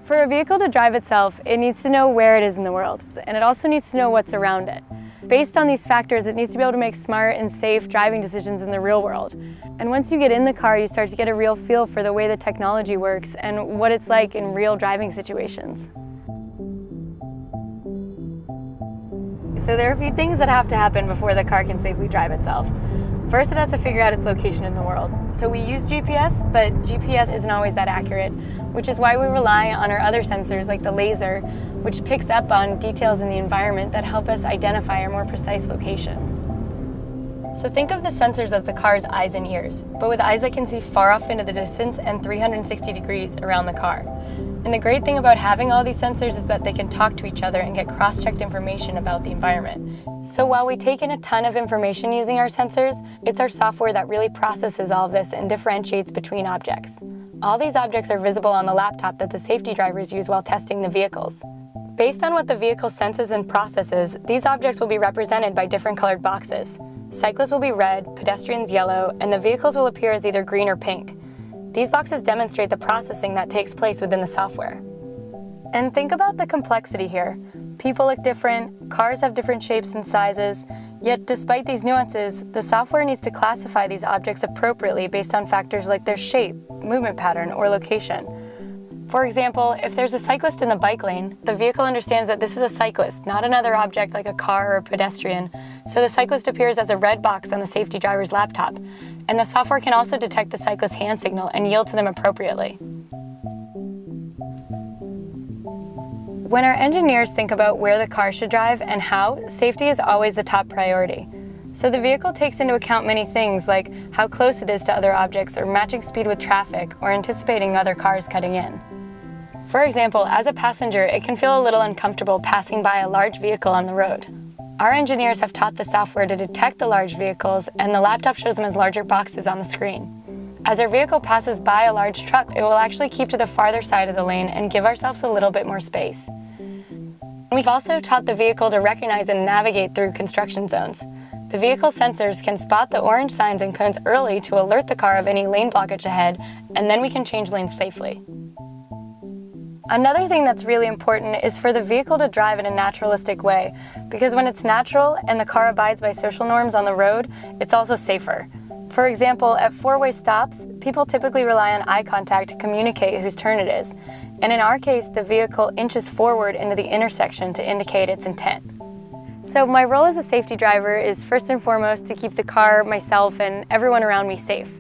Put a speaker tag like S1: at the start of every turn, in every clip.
S1: For a vehicle to drive itself, it needs to know where it is in the world, and it also needs to know what's around it. Based on these factors, it needs to be able to make smart and safe driving decisions in the real world. And once you get in the car, you start to get a real feel for the way the technology works and what it's like in real driving situations. So there are a few things that have to happen before the car can safely drive itself. First, it has to figure out its location in the world. So we use GPS, but GPS isn't always that accurate, which is why we rely on our other sensors like the laser, which picks up on details in the environment that help us identify our more precise location. So think of the sensors as the car's eyes and ears, but with eyes that can see far off into the distance and 360 degrees around the car. And the great thing about having all these sensors is that they can talk to each other and get cross-checked information about the environment. So while we take in a ton of information using our sensors, it's our software that really processes all of this and differentiates between objects. All these objects are visible on the laptop that the safety drivers use while testing the vehicles. Based on what the vehicle senses and processes, these objects will be represented by different colored boxes. Cyclists will be red, pedestrians yellow, and the vehicles will appear as either green or pink. These boxes demonstrate the processing that takes place within the software. And think about the complexity here. People look different, cars have different shapes and sizes, yet despite these nuances, the software needs to classify these objects appropriately based on factors like their shape, movement pattern, or location. For example, if there's a cyclist in the bike lane, the vehicle understands that this is a cyclist, not another object like a car or a pedestrian, so the cyclist appears as a red box on the safety driver's laptop. And the software can also detect the cyclist's hand signal and yield to them appropriately. When our engineers think about where the car should drive and how, safety is always the top priority. So the vehicle takes into account many things like how close it is to other objects or matching speed with traffic or anticipating other cars cutting in. For example, as a passenger, it can feel a little uncomfortable passing by a large vehicle on the road. Our engineers have taught the software to detect the large vehicles, and the laptop shows them as larger boxes on the screen. As our vehicle passes by a large truck, it will actually keep to the farther side of the lane and give ourselves a little bit more space. We've also taught the vehicle to recognize and navigate through construction zones. The vehicle sensors can spot the orange signs and cones early to alert the car of any lane blockage ahead, and then we can change lanes safely. Another thing that's really important is for the vehicle to drive in a naturalistic way, because when it's natural and the car abides by social norms on the road, it's also safer. For example, at four-way stops, people typically rely on eye contact to communicate whose turn it is, and in our case, the vehicle inches forward into the intersection to indicate its intent. So my role as a safety driver is first and foremost to keep the car, myself, and everyone around me safe.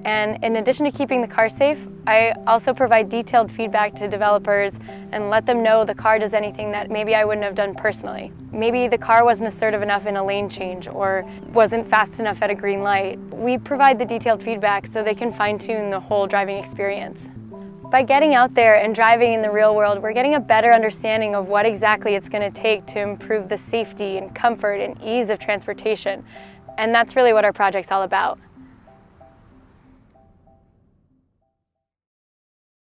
S1: And in addition to keeping the car safe, I also provide detailed feedback to developers and let them know the car does anything that maybe I wouldn't have done personally. Maybe the car wasn't assertive enough in a lane change or wasn't fast enough at a green light. We provide the detailed feedback so they can fine-tune the whole driving experience. By getting out there and driving in the real world, we're getting a better understanding of what exactly it's going to take to improve the safety and comfort and ease of transportation. And that's really what our project's all about.